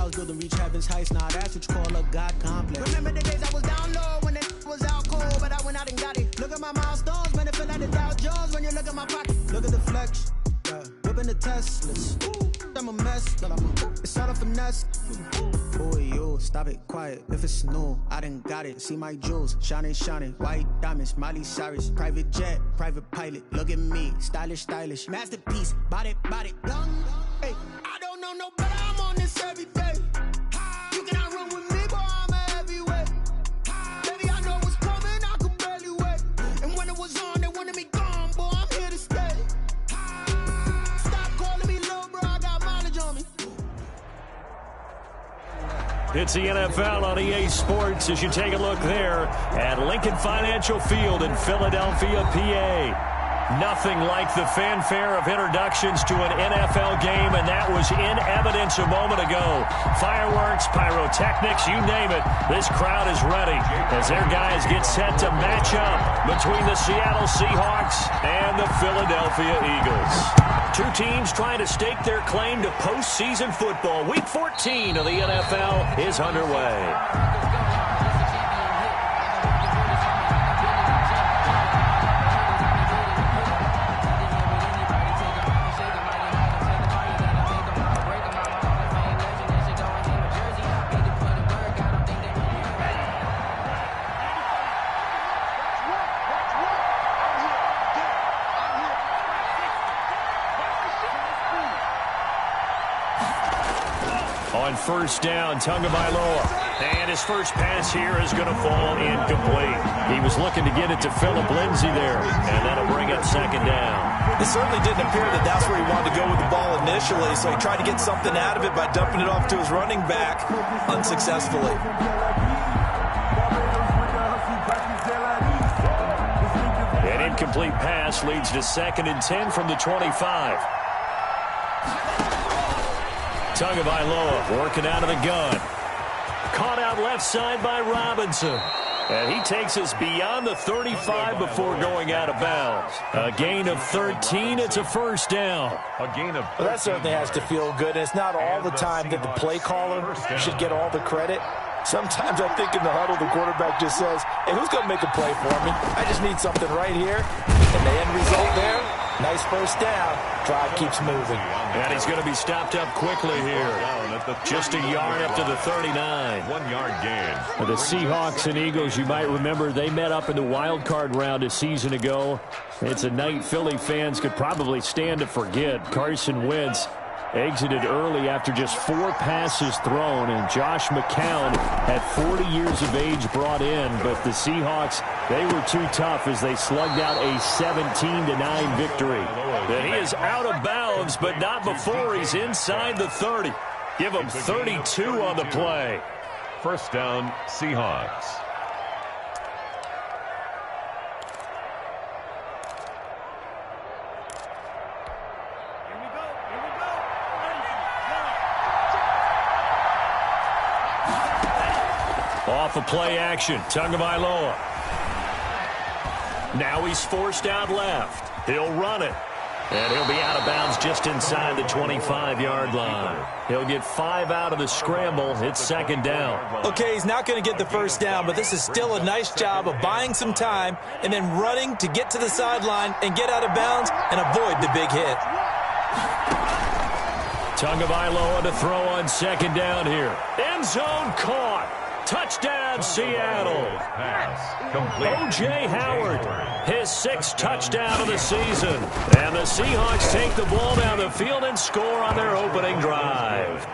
house building, reach heaven's heights. Nah, that's what you call a God complex. Remember the days I was down low when it was out cold, but I went out and got it. Look at my milestones, man, it feel like the Dow Jones when you look at my pocket. Look at the flex, yeah. Whipping the Teslas. I'm a mess, it's all a finesse. Boy, you stop it, quiet. If it's new, I done got it. See my jewels, shining, shining. White diamonds, Miley Cyrus. Private jet, private pilot. Look at me, stylish, stylish. Masterpiece, body, young. Hey, I don't know no better. I'm on this every day. You cannot run with me, boy. I'm a heavyweight. Baby, I know what's coming. I could barely wait. And when it was on, they wanted me gone, boy. I'm here to stay. It's the NFL on EA Sports as you take a look there at Lincoln Financial Field in Philadelphia, PA. Nothing like the fanfare of introductions to an NFL game, and that was in evidence a moment ago. Fireworks, pyrotechnics, you name it. This crowd is ready as their guys get set to match up between the Seattle Seahawks and the Philadelphia Eagles. Two teams trying to stake their claim to postseason football. Week 14 of the NFL is underway. On first down, Tagovailoa. And his first pass here is going to fall incomplete. He was looking to get it to Phillip Lindsay there, and that'll bring up second down. It certainly didn't appear that that's where he wanted to go with the ball initially, so he tried to get something out of it by dumping it off to his running back unsuccessfully. An incomplete pass leads to 2nd and 10 from the 25. Tagovailoa working out of the gun. Caught out left side by Robinson. And he takes us beyond the 35 before going out of bounds. A gain of 13. It's a first down. A gain of 13. Well, that certainly has to feel good. And it's not all the time that the play caller should get all the credit. Sometimes I think in the huddle, the quarterback just says, hey, who's going to make a play for me? I just need something right here. And the end result there, nice first down. Drive keeps moving. And he's going to be stopped up quickly here. Just a yard up to the 39. 1 yard gain. The Seahawks and Eagles, you might remember, they met up in the wild card round a season ago. It's a night Philly fans could probably stand to forget. Carson Wentz exited early after just 4 passes thrown, and Josh McCown had 40 years of age brought in, but the Seahawks, they were too tough as they slugged out a 17-9 victory. And he is out of bounds, but not before he's inside the 30. Give him 32 on the play. First down, Seahawks. Off of play action, Tagovailoa. Now he's forced out left. He'll run it. And he'll be out of bounds just inside the 25-yard line. He'll get 5 out of the scramble. It's second down. Okay, he's not going to get the first down, but this is still a nice job of buying some time and then running to get to the sideline and get out of bounds and avoid the big hit. Tagovailoa to throw on second down here. End zone caught. Touchdown, Seattle. O.J. Howard, his 6th touchdown of the season. And the Seahawks take the ball down the field and score on their opening drive.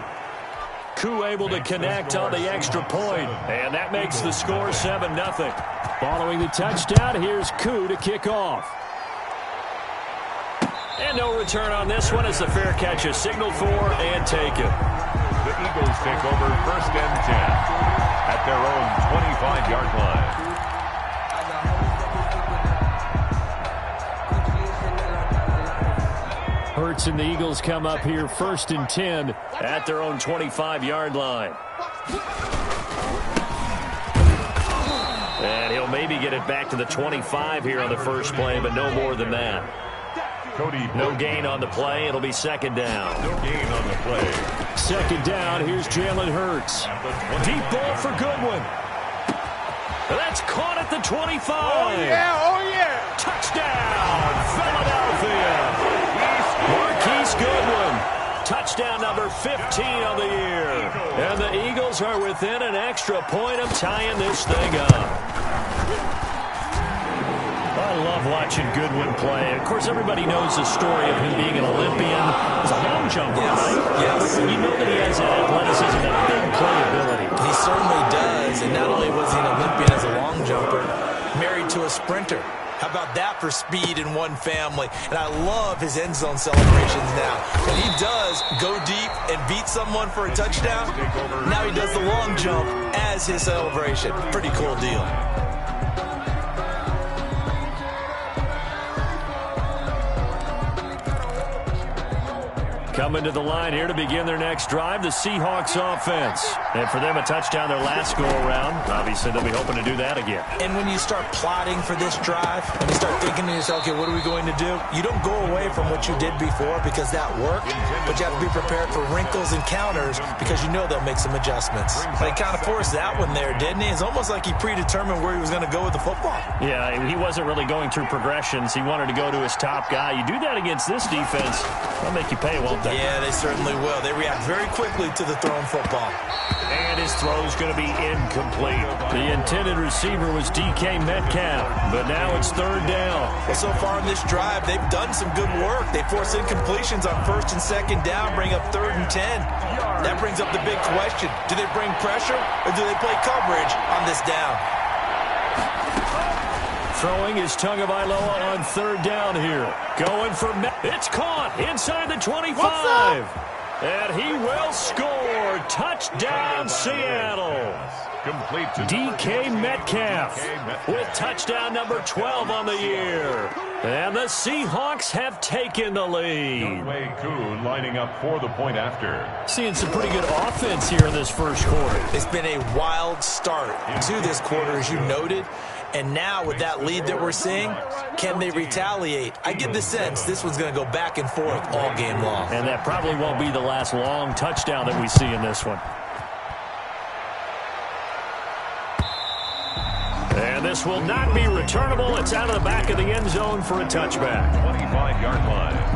Koo able to connect on the extra point, and that makes the score 7-0. Following the touchdown, here's Koo to kick off. And no return on this one as the fair catch is signaled for and taken. The Eagles take over first and 10 at their own 25-yard line. Hurts and the Eagles come up here first and 10 at their own 25-yard line. And he'll maybe get it back to the 25 here on the first play, but no more than that. No gain on the play. It'll be second down. No gain on the play. Second down. Here's Jalen Hurts. Deep ball for Goodwin. That's caught at the 25. Oh, yeah. Touchdown, Philadelphia. Marquise Goodwin. Touchdown number 15 of the year. And the Eagles are within an extra point of tying this thing up. I love watching Goodwin play. Of course, everybody knows the story of him being an Olympian. He's a long jumper, right? Yes. You know that he has that athleticism, that big playability. He certainly does. And not only was he an Olympian as a long jumper, married to a sprinter. How about that for speed in one family? And I love his end zone celebrations now. When he does go deep and beat someone for a touchdown, now he does the long jump as his celebration. Pretty cool deal. Coming to the line here to begin their next drive, the Seahawks offense. And for them, a touchdown their last go-around. Obviously, they'll be hoping to do that again. And when you start plotting for this drive, when you start thinking to yourself, okay, what are we going to do? You don't go away from what you did before because that worked, but you have to be prepared for wrinkles and counters because you know they'll make some adjustments. They kind of forced that one there, didn't he? It's almost like he predetermined where he was going to go with the football. Yeah, he wasn't really going through progressions. He wanted to go to his top guy. You do that against this defense, they'll make you pay, won't they? Yeah, they certainly will. They react very quickly to the thrown football. And his throw's going to be incomplete. The intended receiver was DK Metcalf, but now it's third down. Well, so far in this drive, they've done some good work. They force incompletions on first and second down, bring up 3rd and 10. That brings up the big question. Do they bring pressure or do they play coverage on this down? Throwing is Tagovailoa on third down here. Going for it's caught inside the 25. And he will score. Touchdown, Seattle. Complete to DK Metcalf with touchdown number 12 on the year. And the Seahawks have taken the lead. Wei Kuhn lining up for the point after. Seeing some pretty good offense here in this first quarter. It's been a wild start to this quarter, as you noted. And now with that lead that we're seeing, can they retaliate? I get the sense this one's going to go back and forth all game long. And that probably won't be the last long touchdown that we see in this one. And this will not be returnable. It's out of the back of the end zone for a touchback. 25-yard line.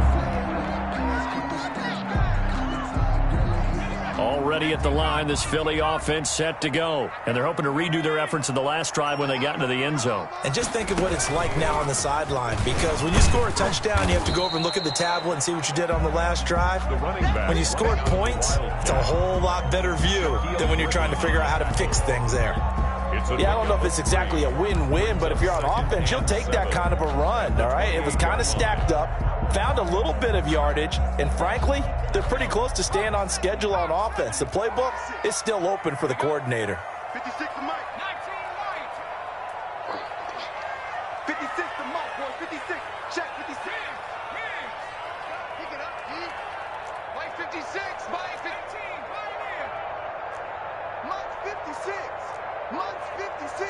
Already at the line, this Philly offense set to go. And they're hoping to redo their efforts in the last drive when they got into the end zone. And just think of what it's like now on the sideline. Because when you score a touchdown, you have to go over and look at the tablet and see what you did on the last drive. When you scored points, it's a whole lot better view than when you're trying to figure out how to fix things there. Yeah, I don't know if it's exactly a win-win, but if you're on offense, you'll take that kind of a run, all right? It was kind of stacked up, found a little bit of yardage, and frankly, they're pretty close to staying on schedule on offense. The playbook is still open for the coordinator. 56 to Mike. 56 to Mike, boys. 56. Check 56. Pick it up, D. Mike 56. Mike 15. Mike's 56. Mike's 56.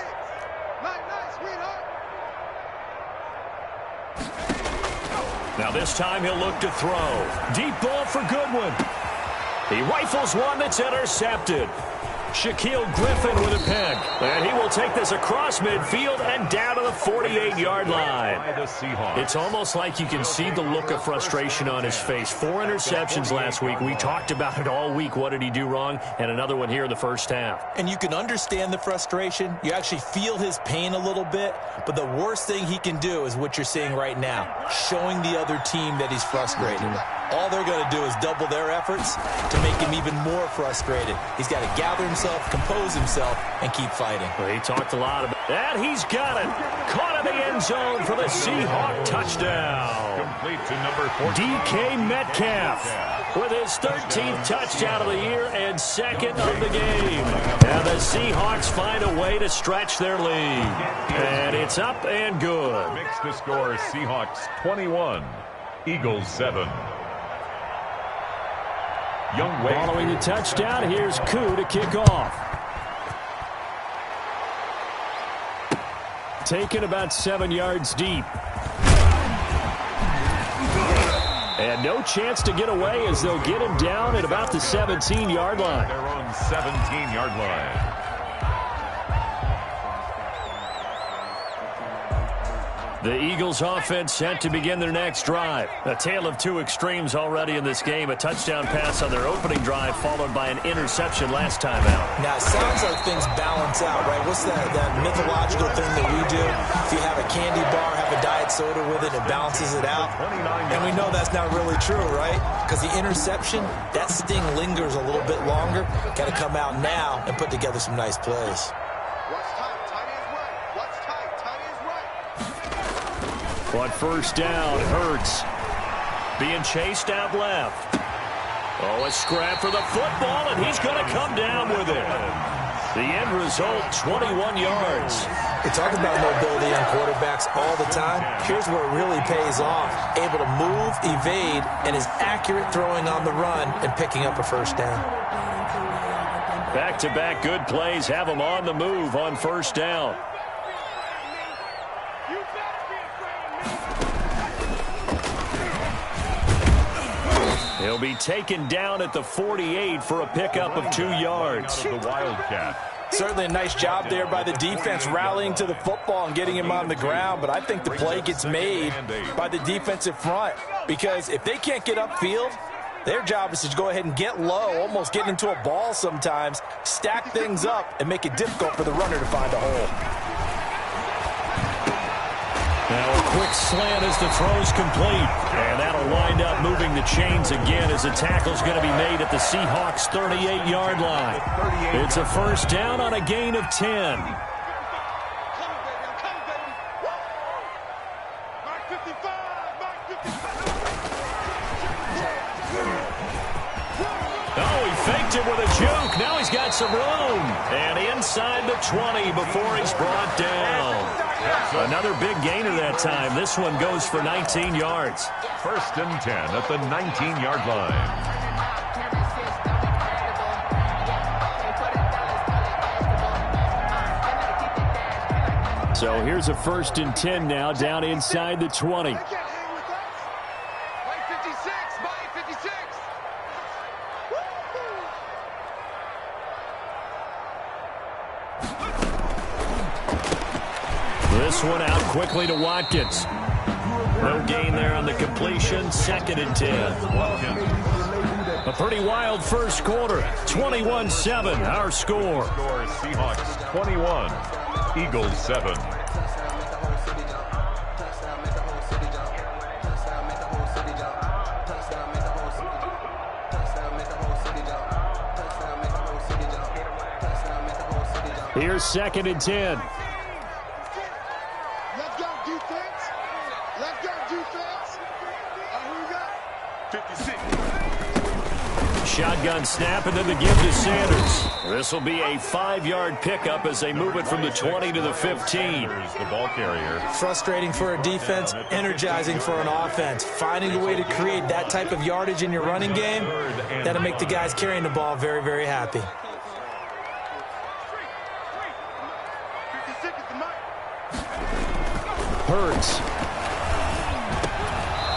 Night, sweetheart. Now this time he'll look to throw. Deep ball for Goodwin. He rifles one that's intercepted. Shaquille Griffin with a pick. And he will take this across midfield and down to the 48-yard line. It's almost like you can see the look of frustration on his face. 4 interceptions last week. We talked about it all week. What did he do wrong? And another one here in the first half. And you can understand the frustration. You actually feel his pain a little bit. But the worst thing he can do is what you're seeing right now, showing the other team that he's frustrated. All they're going to do is double their efforts to make him even more frustrated. He's got to gather himself, compose himself, and keep fighting. Well, he talked a lot about that. He's got it. Caught in the end zone for the Seahawk touchdown. Complete to number 14. DK Metcalf with his 13th touchdown of the year and second of the game. And the Seahawks find a way to stretch their lead. And it's up and good. Makes the score Seahawks 21, Eagles 7. Following the touchdown, here's Koo to kick off. Taken about 7 yards deep. And no chance to get away as they'll get him down at about the 17-yard line. Their own 17-yard line. The Eagles offense set to begin their next drive. A tale of two extremes already in this game. A touchdown pass on their opening drive followed by an interception last time out. Now, it sounds like things balance out, right? What's that mythological thing that we do? If you have a candy bar, have a diet soda with it, it balances it out. And we know that's not really true, right? Because the interception, that sting lingers a little bit longer. Got to come out now and put together some nice plays. On first down, Hurts being chased out left. Oh, a scrap for the football, and he's going to come down with it. The end result, 21 yards. We talk about mobility on quarterbacks all the time. Here's where it really pays off. Able to move, evade, and is accurate throwing on the run and picking up a first down. Back-to-back good plays have him on the move on first down. He'll be taken down at the 48 for a pickup of 2 yards. The Wildcat. Certainly a nice job there by the defense rallying to the football and getting him on the ground, but I think the play gets made by the defensive front because if they can't get upfield, their job is to go ahead and get low, almost get into a ball sometimes, stack things up, and make it difficult for the runner to find a hole. Now a quick slant as the throw's complete. And that'll wind up moving the chains again as the tackle's going to be made at the Seahawks' 38-yard line. It's a first down on a gain of 10. Oh, he faked it with a juke. Now he's got some room. And inside the 20 before he's brought down. Another big gainer that time. This one goes for 19 yards. First and 10 at the 19-yard line. So here's a first and 10 now down inside the 20. This one out quickly to Watkins. No gain there on the completion. Second and 10. A pretty wild first quarter. 21-7, our score. Seahawks 21, Eagles 7. Here's second and 10. Shotgun snap and then the give to Sanders. This will be a 5-yard pickup as they move it from the 20 to the 15. The ball carrier. Frustrating for a defense, energizing for an offense. Finding a way to create that type of yardage in your running game, that'll make the guys carrying the ball very, very happy. Hurts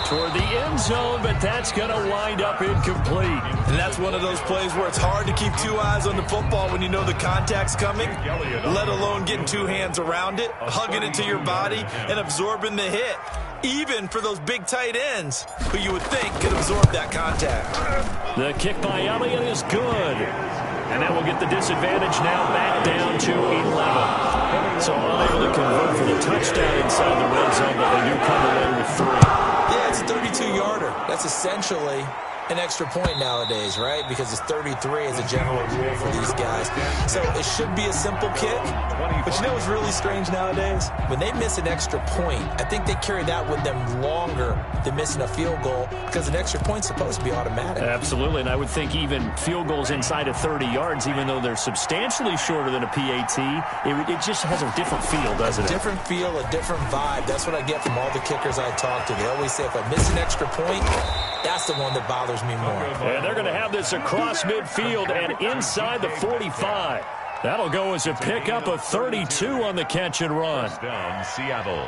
toward the end zone, but that's going to wind up incomplete. And that's one of those plays where it's hard to keep two eyes on the football when you know the contact's coming, let alone getting two hands around it, hugging it to your body, and absorbing the hit. Even for those big tight ends who you would think could absorb that contact. The kick by Elliott is good. And that will get the disadvantage now back down to 11. So unable to convert for the touchdown inside the red zone, but they do come away with 3. Yeah, it's a 32-yarder. That's essentially an extra point nowadays, right? Because it's 33 as a general rule for these guys. So it should be a simple kick. But you know what's really strange nowadays? When they miss an extra point, I think they carry that with them longer than missing a field goal because an extra point's supposed to be automatic. Absolutely, and I would think even field goals inside of 30 yards, even though they're substantially shorter than a PAT, it just has a different feel, doesn't it? A different feel, a different vibe. That's what I get from all the kickers I talk to. They always say if I miss an extra point, that's the one that bothers me more. And they're going to have this across midfield and inside the 45. That'll go as a pickup of 32 on the catch and run. First down, Seattle.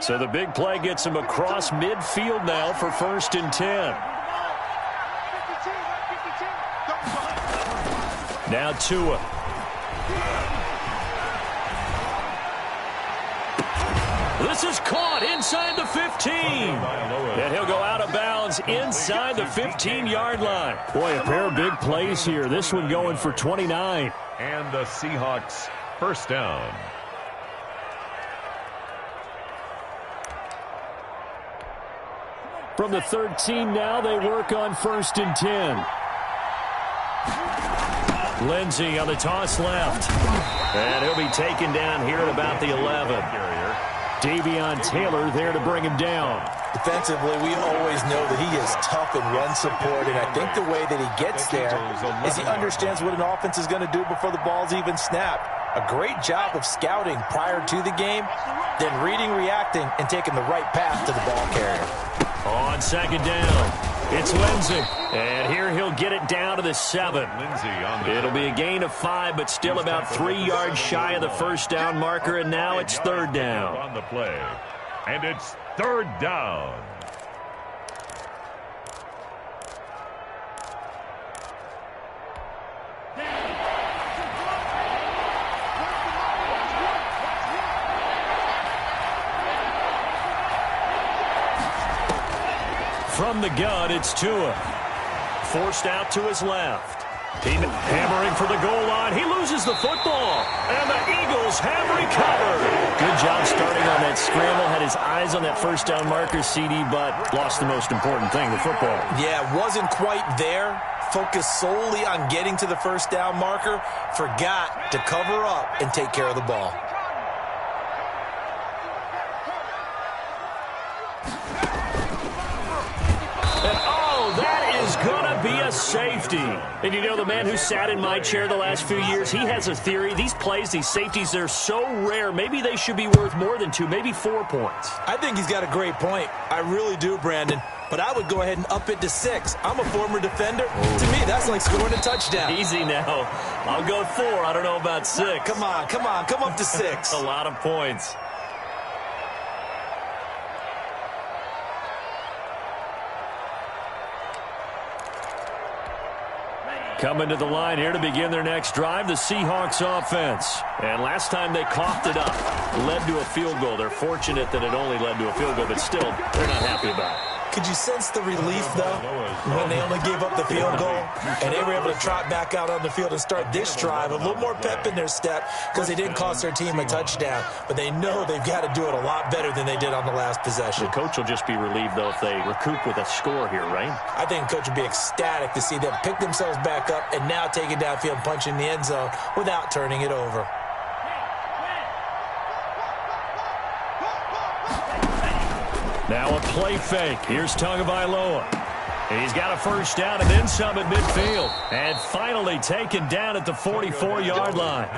So the big play gets him across midfield now for 1st and 10. Now Tua. This is caught inside the 15. And he'll go out of bounds inside the 15-yard line. Boy, a pair of big plays here. This one going for 29. And the Seahawks 1st down. From the 13 now, they work on 1st and 10. Lindsey on the toss left. And he'll be taken down here at about the 11. Davion Taylor there to bring him down. Defensively, we always know that he is tough in run support, and I think the way that he gets there is he understands what an offense is going to do before the ball's even snapped. A great job of scouting prior to the game, then reading, reacting, and taking the right path to the ball carrier. On 2nd down, it's Lindsey. And here he'll get it down to the 7. It'll be a gain of 5, but still about 3 yards shy of the 1st down marker, and now it's 3rd down. On the play. And it's 3rd down. From the gun, it's Tua. Forced out to his left. Hammering for the goal line. He loses the football. And the Eagles have recovered. Good job starting on that scramble. Had his eyes on that 1st down marker, CD, but lost the most important thing, the football. Yeah, wasn't quite there. Focused solely on getting to the 1st down marker. Forgot to cover up and take care of the ball. Be a safety. And you know, the man who sat in my chair the last few years, he has a theory. These plays, these safeties, they're so rare. Maybe they should be worth more than 2, maybe 4 points. I think he's got a great point. I really do, Brandon. But I would go ahead and up it to 6. I'm a former defender. To me, that's like scoring a touchdown. Easy now. I'll go 4. I don't know about 6. Come on. Come up to 6. A lot of points. Coming to the line here to begin their next drive, the Seahawks offense. And last time they coughed it up, led to a field goal. They're fortunate that it only led to a field goal, but still, they're not happy about it. Could you sense the relief, though, when they only gave up the field goal and they were able to trot back out on the field and start this drive? A little more pep in their step because they didn't cost their team a touchdown. But they know they've got to do it a lot better than they did on the last possession. The coach will just be relieved, though, if they recoup with a score here, right? I think the coach would be ecstatic to see them pick themselves back up and now take it downfield and punch in the end zone without turning it over. Now a play fake. Here's Tagovailoa. He's got a 1st down and then some at midfield. And finally taken down at the 44-yard line.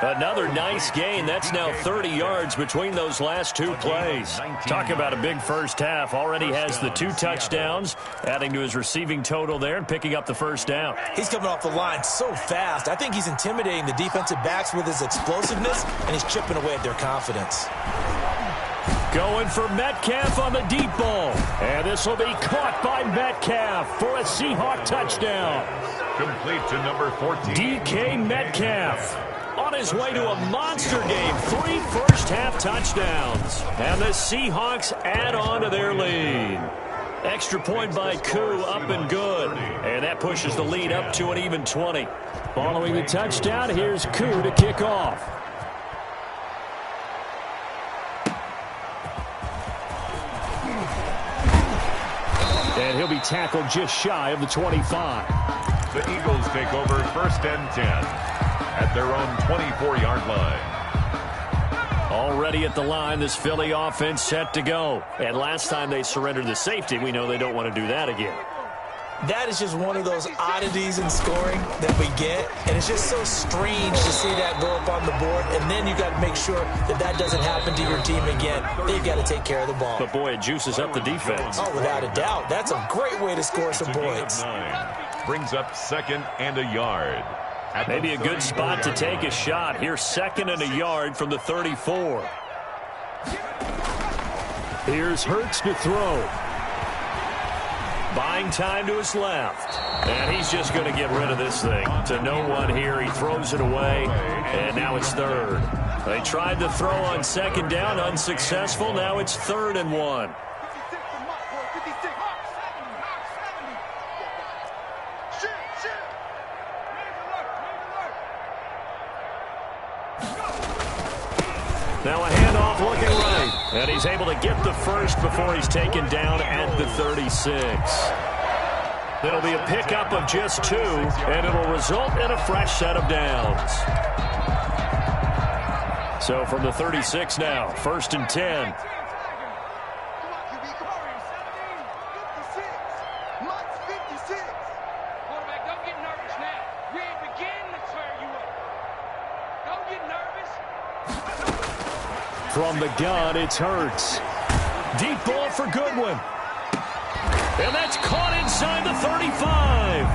Another nice gain. That's now 30 yards between those last 2 plays. Talk about a big first half. Already has the 2 touchdowns, adding to his receiving total there and picking up the 1st down. He's coming off the line so fast. I think he's intimidating the defensive backs with his explosiveness, and he's chipping away at their confidence. Going for Metcalf on the deep ball. And this will be caught by Metcalf for a Seahawk touchdown. Complete to number 14. DK Metcalf on his way to a monster game. 3 first-half touchdowns. And the Seahawks add on to their lead. Extra point by Koo, up and good. And that pushes the lead up to an even 20. Following the touchdown, here's Koo to kick off. And he'll be tackled just shy of the 25. The Eagles take over 1st and 10 at their own 24-yard line. Already at the line, this Philly offense set to go. And last time they surrendered the safety, we know they don't want to do that again. That is just one of those oddities in scoring that we get, and it's just so strange to see that go up on the board, and then you got to make sure that that doesn't happen to your team again. They've got to take care of the ball. But, boy, it juices up the defense. Oh, without a doubt. That's a great way to score some points. Brings up 2nd and a yard. Maybe a good spot to take a shot. Here's 2nd and a yard from the 34. Here's Hurts to throw. Buying time to his left. And he's just going to get rid of this thing. To no one here. He throws it away. And now it's third. They tried to throw on second down. Unsuccessful. Now it's 3rd and 1. Now a handoff looking right. And he's able to get the first before he's taken down at the 36. It'll be a pickup of just 2, and it'll result in a fresh set of downs. So from the 36 now, 1st and 10. From the gun, it's Hurts. Deep ball for Goodwin. And that's caught inside the 35.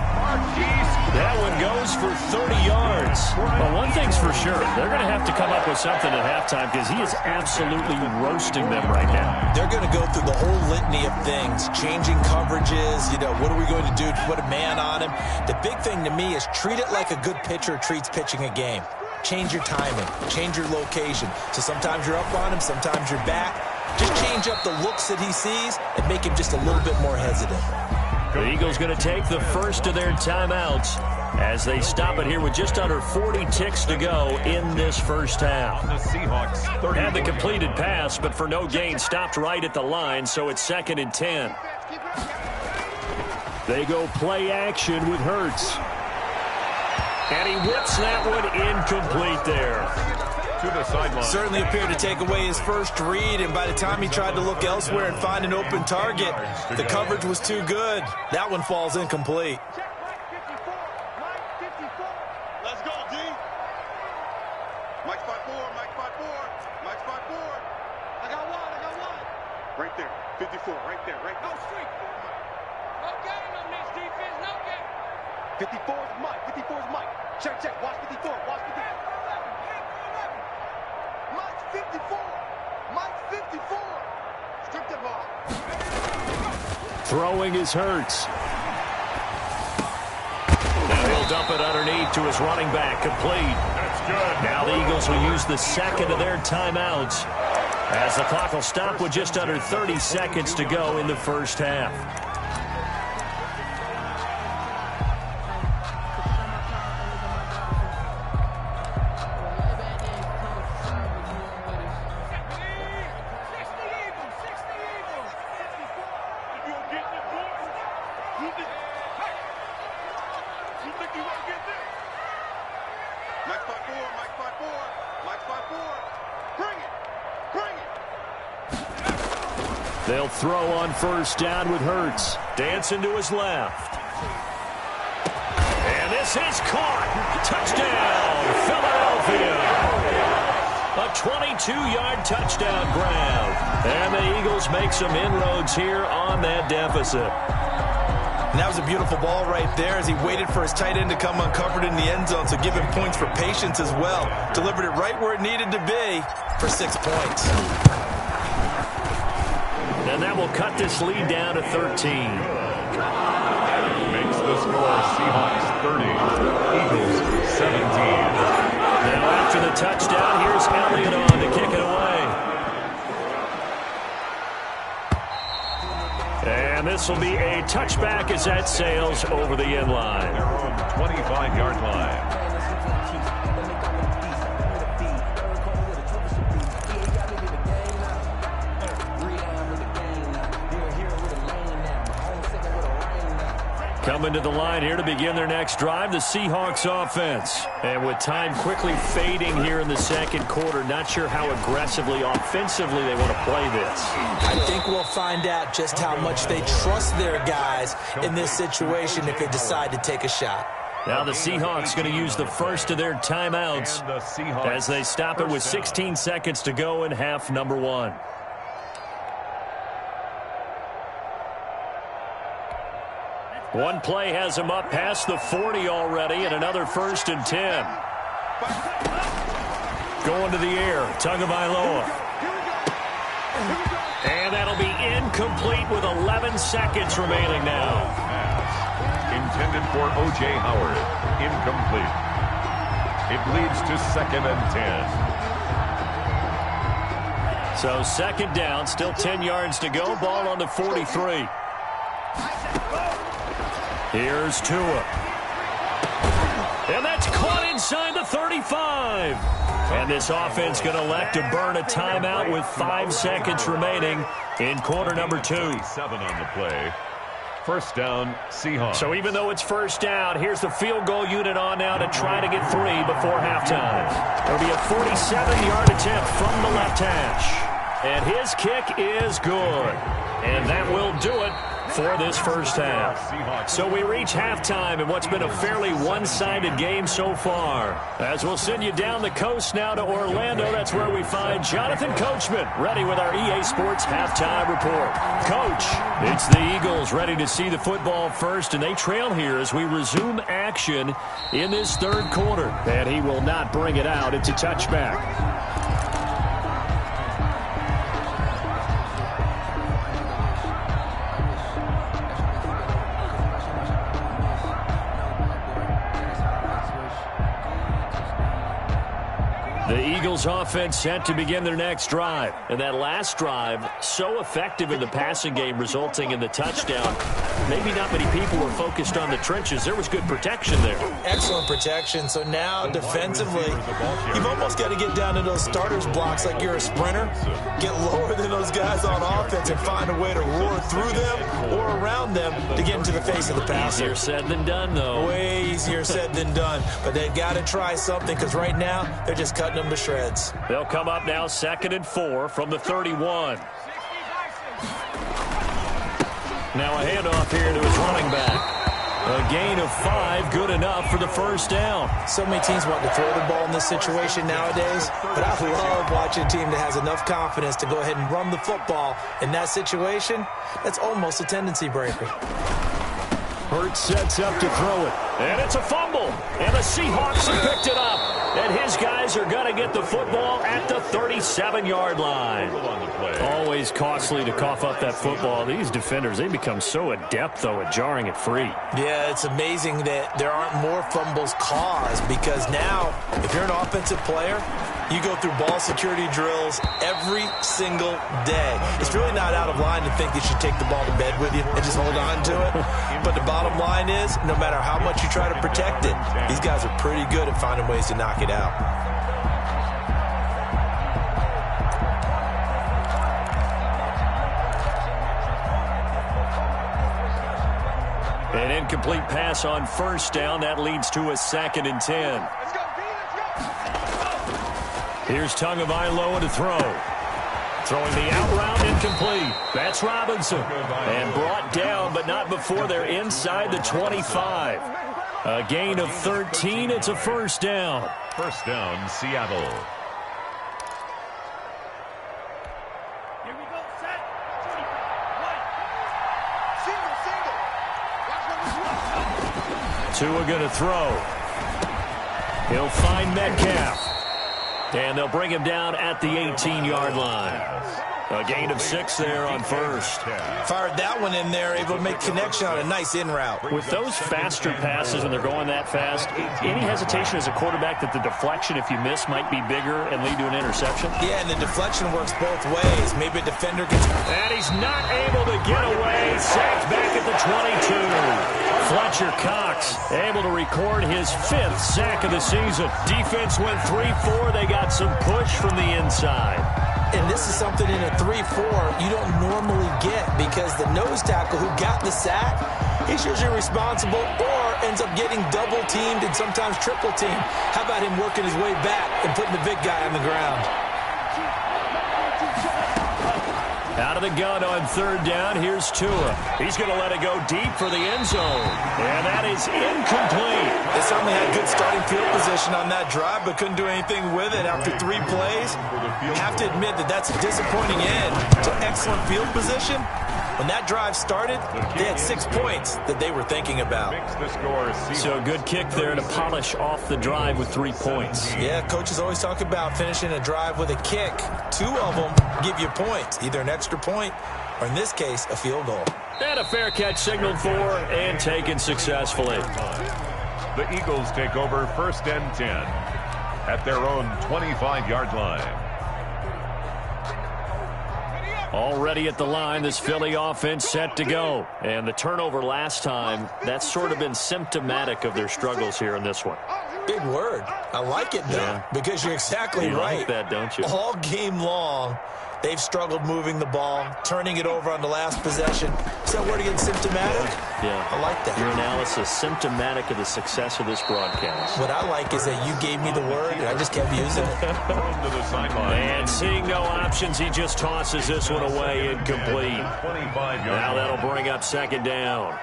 That one goes for 30 yards. Well, one thing's for sure. They're going to have to come up with something at halftime because he is absolutely roasting them right now. They're going to go through the whole litany of things, changing coverages, what are we going to do to put a man on him? The big thing to me is treat it like a good pitcher treats pitching a game. Change your timing, change your location. So sometimes you're up on him, sometimes you're back. Just change up the looks that he sees and make him just a little bit more hesitant. The Eagles going to take the first of their timeouts as they stop it here with just under 40 ticks to go in this first half. The Seahawks Had the completed pass, but for no gain, stopped right at the line, so it's 2nd and 10. They go play action with Hurts. And he whips that one incomplete there. to the sideline. Certainly appeared to take away his first read, and by the time he tried to look elsewhere and find an open target, the coverage was too good. That one falls incomplete. Let's go, D. Mike 5-4, Mike 5-4, Mike 5-4. I got one. Right there, 54, right there. No streak. No game on this defense, no game. 54 is Mike, 54 is Mike. Check, watch 54, watch 54. Mike's 54, Mike's 54. Strip the ball. Throwing is Hurts. Now he'll dump it underneath to his running back, complete. That's good. Now the Eagles will use the second of their timeouts as the clock will stop with just under 30 seconds to go in the first half. They'll throw on first down with Hurts. Dancing to his left. And this is caught. Touchdown, Philadelphia. A 22-yard touchdown grab. And the Eagles make some inroads here on that deficit. And that was a beautiful ball right there as he waited for his tight end to come uncovered in the end zone, so give him points for patience as well. Delivered it right where it needed to be for 6 points. And that will cut this lead down to 13. Makes the score Seahawks 30, Eagles 17. Now after the touchdown, here's Elliott on to kick it away. And this will be a touchback as that sails over the end line. Their own 25-yard line. Coming to the line here to begin their next drive, the Seahawks offense. And with time quickly fading here in the second quarter, not sure how aggressively, offensively they want to play this. I think we'll find out just how much they trust their guys in this situation if they decide to take a shot. Now the Seahawks going to use the first of their timeouts as they stop it with 16 seconds to go in half number one. One play has him up past the 40 already, and another 1st and 10. Going to the air, Tagovailoa. And that'll be incomplete with 11 seconds remaining now. Pass intended for O.J. Howard. Incomplete. It leads to 2nd and 10. So 2nd down, still 10 yards to go. Ball on the 43. Here's Tua. And that's caught inside the 35. And this offense going to elect to burn a timeout with 5 seconds remaining in quarter number 2. 7 on the play. 1st down, Seahawks. So even though it's 1st down, here's the field goal unit on now to try to get 3 before halftime. It'll be a 47-yard attempt from the left hash. And his kick is good. And that will do it for this 1st half. So we reach halftime in what's been a fairly one-sided game so far. As we'll send you down the coast now to Orlando, that's where we find Jonathan Coachman ready with our EA Sports Halftime Report. Coach, it's the Eagles ready to see the football first, and they trail here as we resume action in this 3rd quarter. And he will not bring it out. It's a touchback. The Eagles offense set to begin their next drive. And that last drive, so effective in the passing game, resulting in the touchdown. Maybe not many people were focused on the trenches. There was good protection there. Excellent protection. So now defensively, you've almost got to get down to those starters blocks like you're a sprinter. Get lower than those guys on offense and find a way to roar through them or around them to get into the face of the passer. Easier said than done, though. Way easier said than done. But they've got to try something because right now they're just cutting them to shreds. They'll come up now 2nd and 4 from the 31. Now a handoff here to his running back. A gain of 5, good enough for the 1st down. So many teams want to throw the ball in this situation nowadays, but I love watching a team that has enough confidence to go ahead and run the football. In that situation, that's almost a tendency breaker. Hurts sets up to throw it. And it's a fumble. And the Seahawks have picked it up. And his guys are going to get the football at the 37-yard line. Always costly to cough up that football. These defenders, they become so adept, though, at jarring it free. Yeah, it's amazing that there aren't more fumbles caused because now, if you're an offensive player, you go through ball security drills every single day. It's really not out of line to think that you take the ball to bed with you and just hold on to it. But the bottom line is, no matter how much you try to protect it, these guys are pretty good at finding ways to knock it out. An incomplete pass on 1st down. That leads to a 2nd and 10. Here's Tagovailoa to throw. Throwing the out route, incomplete. That's Robinson. And brought down, but not before they're inside the 25. A gain of 13. It's a 1st down. 1st down, Seattle. Here we go, set. Single. Tua going to throw. He'll find Metcalf. And they'll bring him down at the 18-yard line. A gain of 6 there on 1st. Fired that one in there, able to make connection on a nice in route. With those faster passes when they're going that fast, any hesitation as a quarterback that the deflection, if you miss, might be bigger and lead to an interception? Yeah, and the deflection works both ways. Maybe a defender gets... And he's not able to get away. Sacked back at the 22. Fletcher Cox able to record his 5th sack of the season. Defense went 3-4. They got some push from the inside. And this is something in a 3-4 you don't normally get because the nose tackle who got the sack, he's usually responsible or ends up getting double-teamed and sometimes triple-teamed. How about him working his way back and putting the big guy on the ground? Out of the gun on 3rd down, here's Tua. He's going to let it go deep for the end zone. And that is incomplete. They certainly had good starting field position on that drive, but couldn't do anything with it after 3 plays. You have to admit that that's a disappointing end to excellent field position. When that drive started, they had 6 points that they were thinking about. So a good kick there to polish off the drive with 3 points. Yeah, coaches always talk about finishing a drive with a kick. 2 of them give you points, either an extra point or, in this case, a field goal. And a fair catch signaled for and taken successfully. The Eagles take over 1st and 10 at their own 25-yard line. Already at the line, this Philly offense set to go. And the turnover last time, that's sort of been symptomatic of their struggles here in this one. Big word. I like it, though, because you're exactly right. You like that, don't you? All game long, they've struggled moving the ball, turning it over on the last possession. Is that word again, symptomatic? Yeah. I like that. Your analysis, symptomatic of the success of this broadcast. What I like is that you gave me the word, and I just kept using it. And seeing no options, he just tosses this one away, incomplete. Now that'll bring up 2nd down.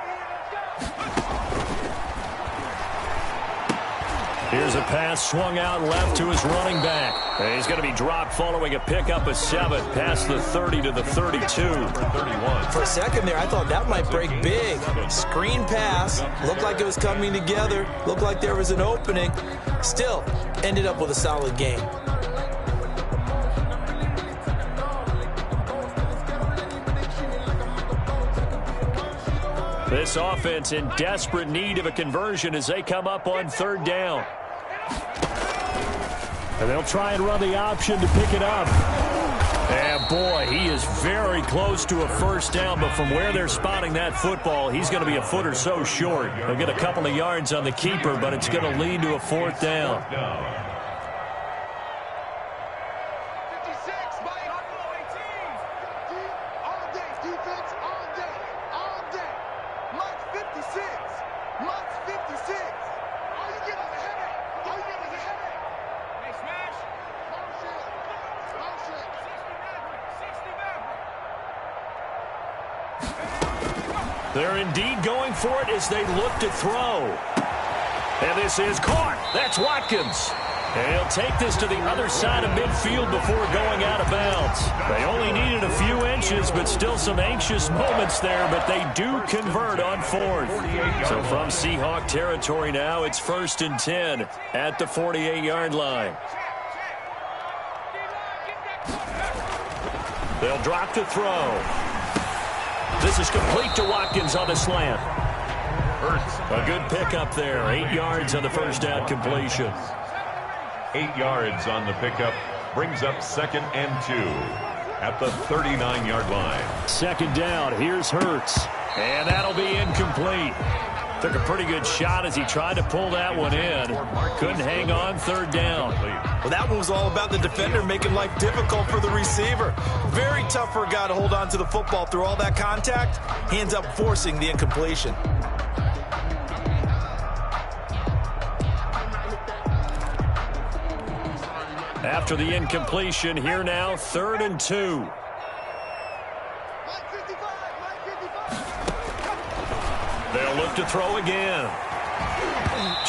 Here's a pass swung out left to his running back. And he's going to be dropped following a pickup of 7 past the 30 to the 32. For a second there, I thought that might break big. Screen pass. Looked like it was coming together. Looked like there was an opening. Still, ended up with a solid game. This offense in desperate need of a conversion as they come up on 3rd down. And they'll try and run the option to pick it up. And boy, he is very close to a 1st down, but from where they're spotting that football, he's going to be a foot or so short. They'll get a couple of yards on the keeper, but it's going to lead to a 4th down. They're indeed going for it as they look to throw. And this is caught. That's Watkins. And he'll take this to the other side of midfield before going out of bounds. They only needed a few inches, but still some anxious moments there, but they do convert on 4th. So from Seahawk territory now, it's 1st and 10 at the 48-yard line. They'll drop to throw. This is complete to Watkins on the slant. A good pickup there. 8 yards on the 1st down completion. 8 yards on the pickup brings up 2nd and 2 at the 39-yard line. 2nd down. Here's Hurts. And that'll be incomplete. Took a pretty good shot as he tried to pull that one in. Couldn't hang on. 3rd down. Well, that one was all about the defender making life difficult for the receiver. Very tough for a guy to hold on to the football through all that contact. He ends up forcing the incompletion. After the incompletion, here now, 3rd and 2. They'll look to throw again.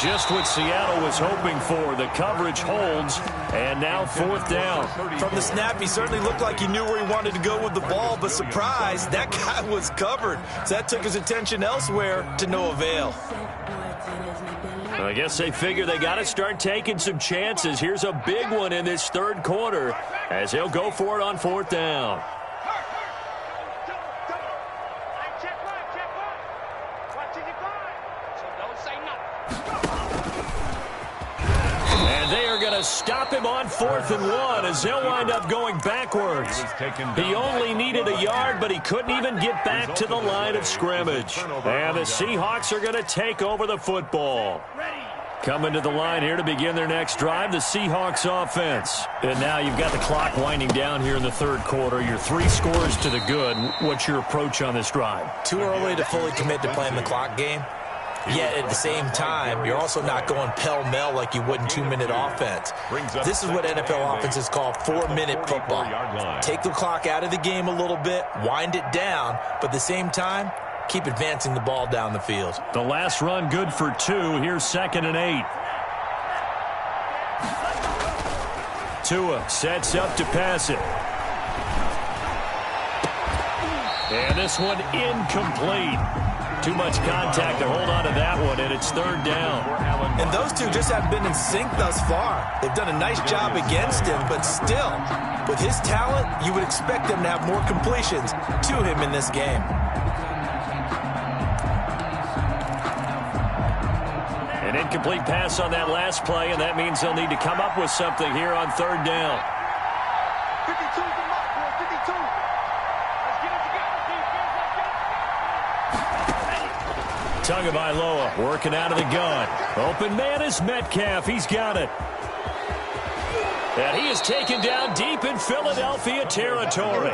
Just what Seattle was hoping for. The coverage holds, and now 4th down. From the snap, he certainly looked like he knew where he wanted to go with the ball, but surprise, that guy was covered. So that took his attention elsewhere to no avail. I guess they figure they got to start taking some chances. Here's a big one in this 3rd quarter as they'll go for it on 4th down. And they are going to stop him on 4th and 1 as they'll wind up going backwards. He only needed a yard, but he couldn't even get back to the line of scrimmage. And the Seahawks are going to take over the football. Coming to the line here to begin their next drive, the Seahawks offense. And now you've got the clock winding down here in the 3rd quarter. You're 3 scores to the good. What's your approach on this drive? Too early to fully commit to playing the clock game. Yet at the same time, you're also not going pell-mell like you would in 2-minute offense. This is what NFL offenses call 4-minute football. Take the clock out of the game a little bit, wind it down, but at the same time, keep advancing the ball down the field. The last run good for 2. Here's 2nd and 8. Tua sets up to pass it. And this one incomplete. Too much contact to hold on to that one, and it's third down. And those two just haven't been in sync thus far. They've done a nice job against him, but still, with his talent, you would expect them to have more completions to him in this game. An incomplete pass on that last play, and that means they'll need to come up with something here on third down. 52's the mark, boy. 52. Let's get it together, defense. Let's get it. Tagovailoa working out of the gun. Open man is Metcalf. He's got it. And he is taken down deep in Philadelphia territory.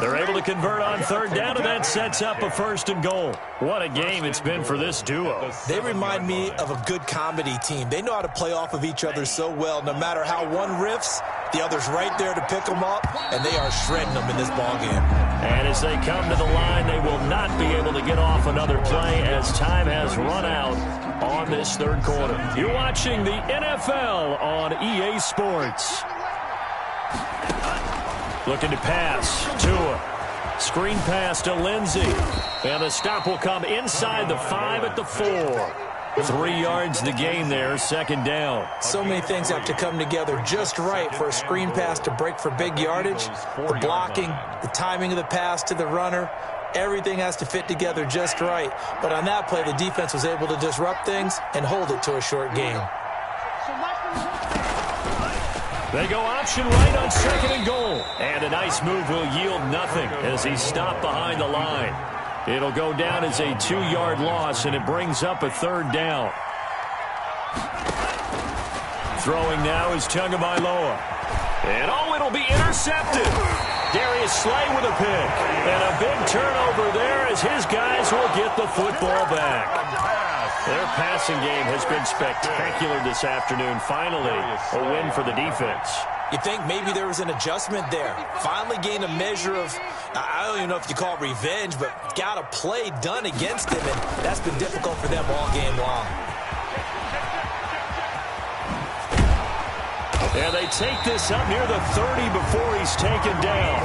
They're able to convert on third down, and that sets up a 1st and goal. What a game it's been for this duo. They remind me of a good comedy team. They know how to play off of each other so well. No matter how one riffs, the other's right there to pick them up, and they are shredding them in this ballgame. And as they come to the line, they will not be able to get off another play as time has run out on this third quarter. You're watching the NFL on EA Sports. Looking to pass. Tua. Screen pass to Lindsey. And the stop will come inside the 5 at the 4. 3 yards the gain there, 2nd down. So many things have to come together just right for a screen pass to break for big yardage. The blocking, the timing of the pass to the runner, everything has to fit together just right. But on that play, the defense was able to disrupt things and hold it to a short gain. They go option right on 2nd and goal. And a nice move will yield nothing as he's stopped behind the line. It'll go down as a 2-yard loss, and it brings up a 3rd down. Throwing now is Tagovailoa. And it'll be intercepted. Darius Slay with a pick. And a big turnover there as his guys will get the football back. Their passing game has been spectacular this afternoon. Finally, a win for the defense. You think maybe there was an adjustment there. Finally gained a measure of, I don't even know if you call it revenge, but got a play done against him, and that's been difficult for them all game long. And they take this up near the 30 before he's taken down.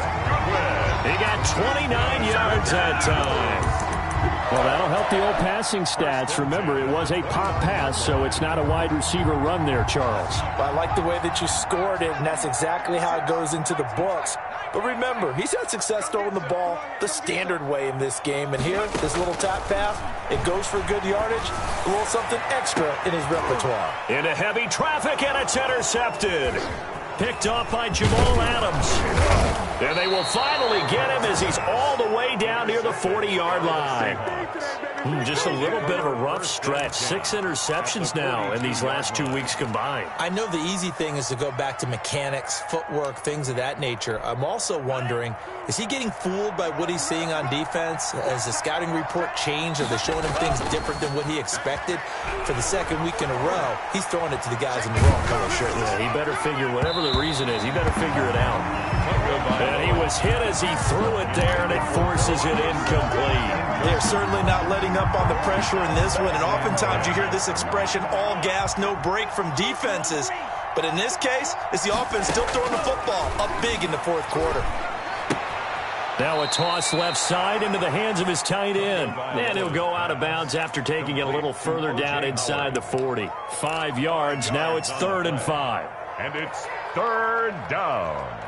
He got 29 yards that time. Well, that'll help the old passing stats. Remember, it was a pop pass, so it's not a wide receiver run there, Charles. Well, I like the way that you scored it, and that's exactly how it goes into the books. But remember, he's had success throwing the ball the standard way in this game. And here, this little tap pass, it goes for good yardage, a little something extra in his repertoire. Into heavy traffic, and it's intercepted. Picked off by Jamal Adams. And they will finally get him as he's all the way down near the 40-yard line. Just a little bit of a rough stretch. 6 interceptions now in these last 2 weeks combined. I know the easy thing is to go back to mechanics, footwork, things of that nature. I'm also wondering, is he getting fooled by what he's seeing on defense? Has the scouting report changed? Are they showing him things different than what he expected? For the 2nd week in a row, he's throwing it to the guys in the wrong color shirts. Yeah, he better figure, whatever the reason is, he better figure it out. And he was hit as he threw it there, and it forces it incomplete. They're certainly not letting up on the pressure in this one, and oftentimes you hear this expression, all gas, no break from defenses. But in this case, it's the offense still throwing the football up big in the 4th quarter. Now a toss left side into the hands of his tight end. And he'll go out of bounds after taking it a little further down inside the 40. 5 yards, now it's 3rd and 5. And it's 3rd down.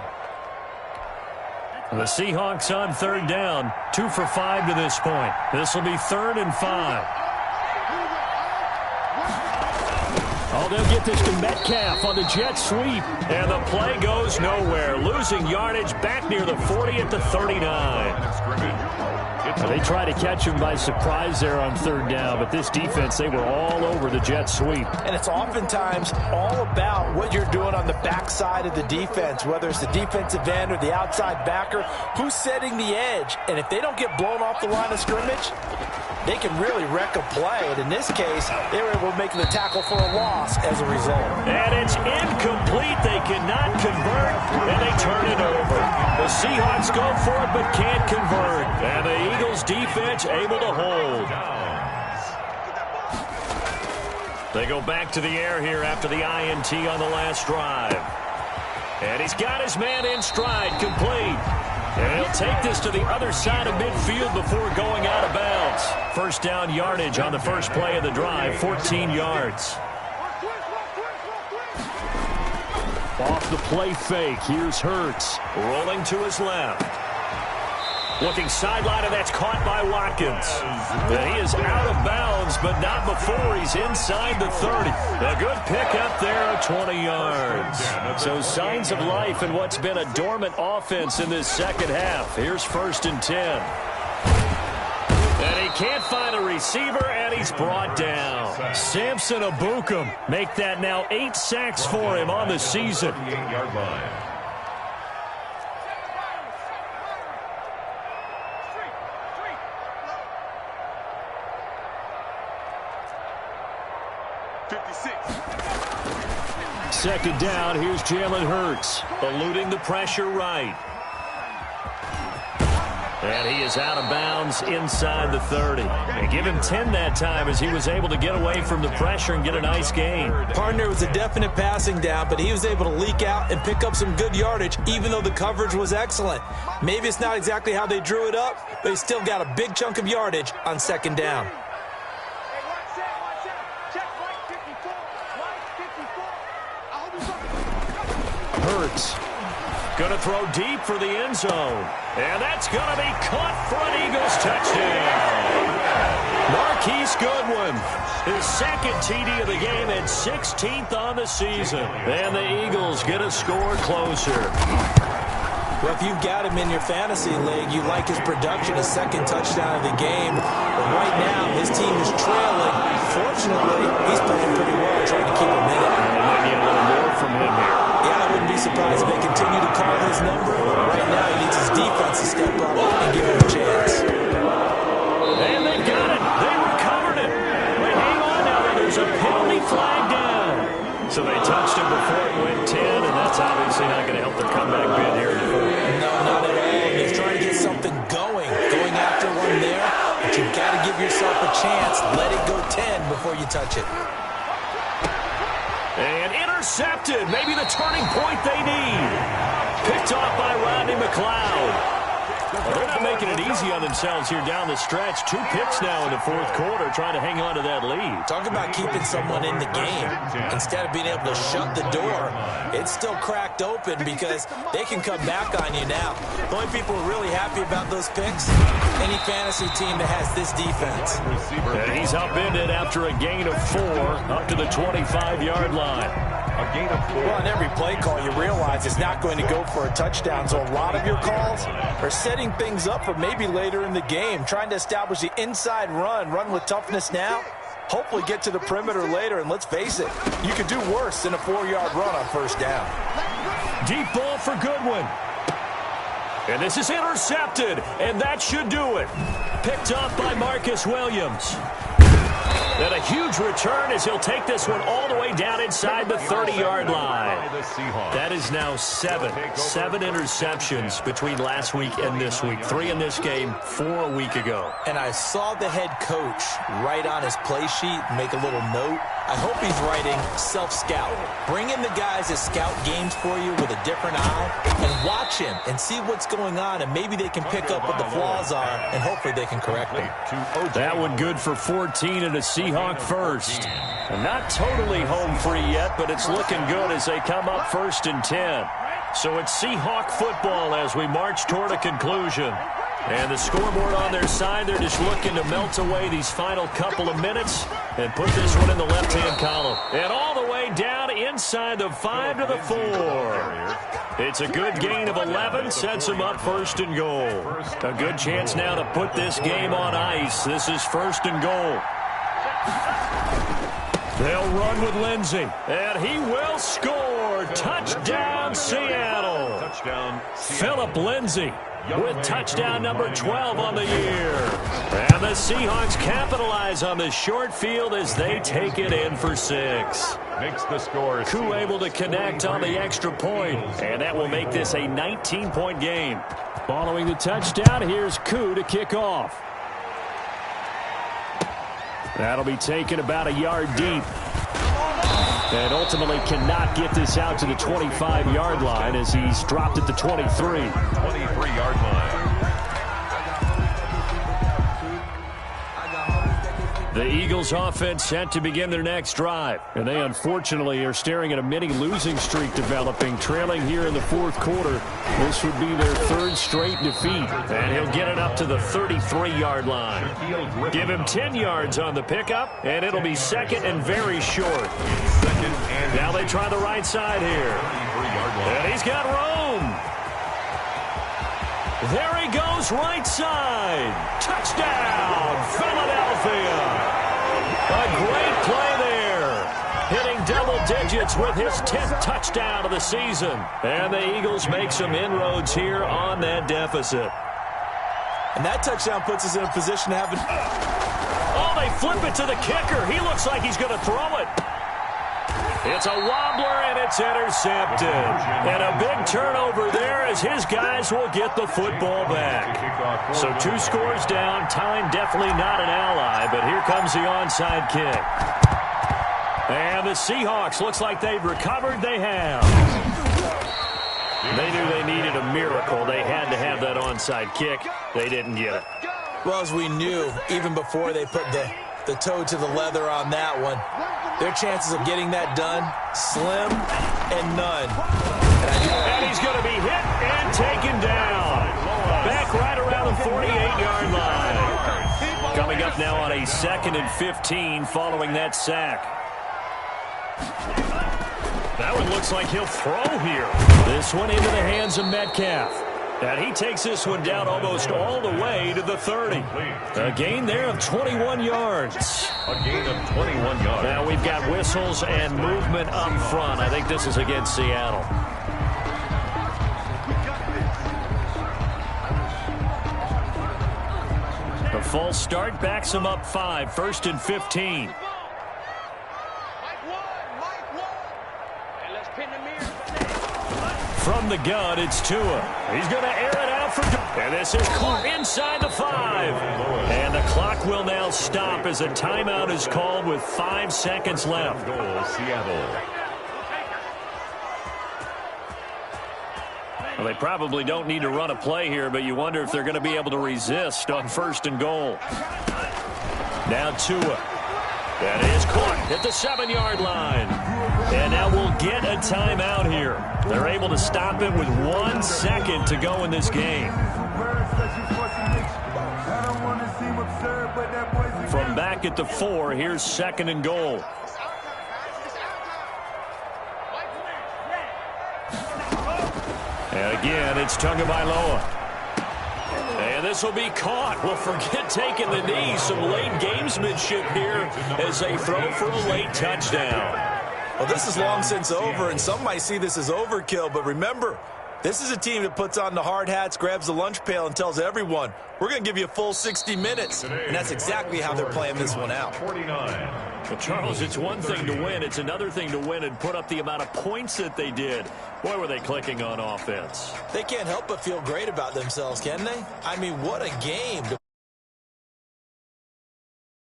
The Seahawks on 3rd down, 2 for 5 to this point. This will be 3rd and 5. Oh, they'll get this to Metcalf on the jet sweep. And the play goes nowhere. Losing yardage back near the 40 at the 39. They try to catch him by surprise there on 3rd down, but this defense, they were all over the jet sweep. And it's oftentimes all about what you're doing on the backside of the defense, whether it's the defensive end or the outside backer, who's setting the edge. And if they don't get blown off the line of scrimmage, they can really wreck a play. And in this case, they were able to make the tackle for a loss as a result. And it's incomplete. They cannot convert, and they turn it over. The Seahawks go for it but can't convert. And the Eagles defense able to hold. They go back to the air here after the INT on the last drive. And he's got his man in stride, complete. And he'll they'll take this to the other side of midfield before going out of bounds. First down yardage on the first play of the drive, 14 yards. Off the play fake, here's Hurts. Rolling to his left. Looking sideline, and that's caught by Watkins. And he is out of bounds, but not before he's inside the 30. A good pickup there of 20 yards. So signs of life in what's been a dormant offense in this second half. Here's 1st and 10. And he can't find a receiver, and he's brought down. Samson Ebukam make that now 8 sacks for him on the season. 38-yard line. Second down, here's Jalen Hurts, eluding the pressure right. And he is out of bounds inside the 30. They give him 10 that time as he was able to get away from the pressure and get a nice gain. Partner was a definite passing down, but he was able to leak out and pick up some good yardage, even though the coverage was excellent. Maybe it's not exactly how they drew it up, but he still got a big chunk of yardage on second down. Hurts going to throw deep for the end zone. And that's going to be caught for an Eagles touchdown. Marquise Goodwin, his second TD of the game and 16th on the season. And the Eagles get a score closer. Well, if you've got him in your fantasy league, you like his production, his second touchdown of the game. But right now, his team is trailing. Fortunately, he's playing pretty well, trying to keep him in it. And might need a little more from him here. Yeah, I wouldn't be surprised if they continue to call his number. Right now, he needs his defense to step up and give him a chance. And they got it. They recovered it. But hang on now. There's a penalty flag down. So they touched him before it went 10, and that's obviously not going to help their comeback bid here in the fourth. No, not at all. They're trying to get something going after one there. But you've got to give yourself a chance. Let it go 10 before you touch it. And intercepted. Maybe the turning point they need. Picked off by Rodney McLeod. Well, they're not making it easy on themselves here down the stretch. 2 picks now in the fourth quarter, trying to hang on to that lead. Talk about keeping someone in the game. Instead of being able to shut the door, it's still cracked open because they can come back on you now. The only people who are really happy about those picks, any fantasy team that has this defense. And he's upended after a gain of 4 up to the 25-yard line. A gain of 4. Well, on every play call, you realize it's not going to go for a touchdown. So a lot of your calls are setting things up for maybe later in the game, trying to establish the inside run with toughness now, hopefully get to the perimeter later. And let's face it, you could do worse than a 4-yard run on first down. Deep ball for Goodwin. And this is intercepted, and that should do it. Picked off by Marcus Williams. And a huge return as he'll take this one all the way down inside the 30-yard line. That is now 7 interceptions between last week and this week. 3 in this game, 4 a week ago. And I saw the head coach write on his play sheet, make a little note. I hope he's writing self-scout. Bring in the guys that scout games for you with a different eye and watch him and see what's going on, and maybe they can pick up what the flaws are, and hopefully they can correct them. That one good for 14 and a Seahawk first. And not totally home free yet, but it's looking good as they come up 1st and 10. So it's Seahawk football as we march toward a conclusion. And the scoreboard on their side, they're just looking to melt away these final couple of minutes and put this one in the left-hand column. And all the way down inside the 5 to the 4. It's a good gain of 11, sets them up 1st and goal. A good chance now to put this game on ice. This is 1st and goal. They'll run with Lindsey, and he will score. Touchdown, Seattle. Touchdown, Philip Lindsey with touchdown number 12 on the year. And the Seahawks capitalize on the short field as they take it in for 6. Makes the score. Koo able to connect on the extra point, and that will make this a 19-point game. Following the touchdown, here's Koo to kick off. That'll be taken about a yard deep. And ultimately cannot get this out to the 25-yard line as he's dropped at the 23. 23-yard line. The Eagles offense set to begin their next drive. And they unfortunately are staring at a mini losing streak developing, trailing here in the fourth quarter. This would be their third straight defeat. And he'll get it up to the 33-yard line. Give him 10 yards on the pickup, and it'll be second and very short. Now they try the right side here. And he's got room. There he goes, right side. Touchdown, Philadelphia. A great play there. Hitting double digits with his 10th touchdown of the season. And the Eagles make some inroads here on that deficit. And that touchdown puts us in a position to have it. Oh, they flip it to the kicker. He looks like he's going to throw it. It's a wobbler, and it's intercepted. And a big turnover there as his guys will get the football back. So 2 scores down. Time definitely not an ally, but here comes the onside kick. And the Seahawks, looks like they've recovered. They have. They knew they needed a miracle. They had to have that onside kick. They didn't get it. Well, as we knew, even before they put the toe to the leather on that one, their chances of getting that done, slim and none. And he's going to be hit and taken down. Back right around the 48-yard line. Coming up now on a 2nd and 15 following that sack. That one looks like he'll throw here. This one into the hands of Metcalf. And he takes this one down almost all the way to the 30. A gain there of 21 yards. A gain of 21 yards. Now we've got whistles and movement up front. I think this is against Seattle. The false start backs him up 5. 1st and 15. From the gun, it's Tua. He's going to air it out for... And this is caught inside the 5. And the clock will now stop as a timeout is called with 5 seconds left. Goal, Seattle. Well, they probably don't need to run a play here, but you wonder if they're going to be able to resist on 1st and goal. Now Tua. That is caught at the 7-yard line. And now we'll get a timeout here. They're able to stop it with 1 second to go in this game. From back at the 4, here's 2nd and goal. And again, it's Tagovailoa. And this will be caught. Well, forget taking the knee. Some late gamesmanship here as they throw for a late touchdown. Well, this is long since over, and some might see this as overkill. But remember, this is a team that puts on the hard hats, grabs the lunch pail, and tells everyone, we're going to give you a full 60 minutes. And that's exactly how they're playing this one out. 49. Well, Charles, it's one thing to win. It's another thing to win and put up the amount of points that they did. Boy, were they clicking on offense. They can't help but feel great about themselves, can they? I mean, what a game.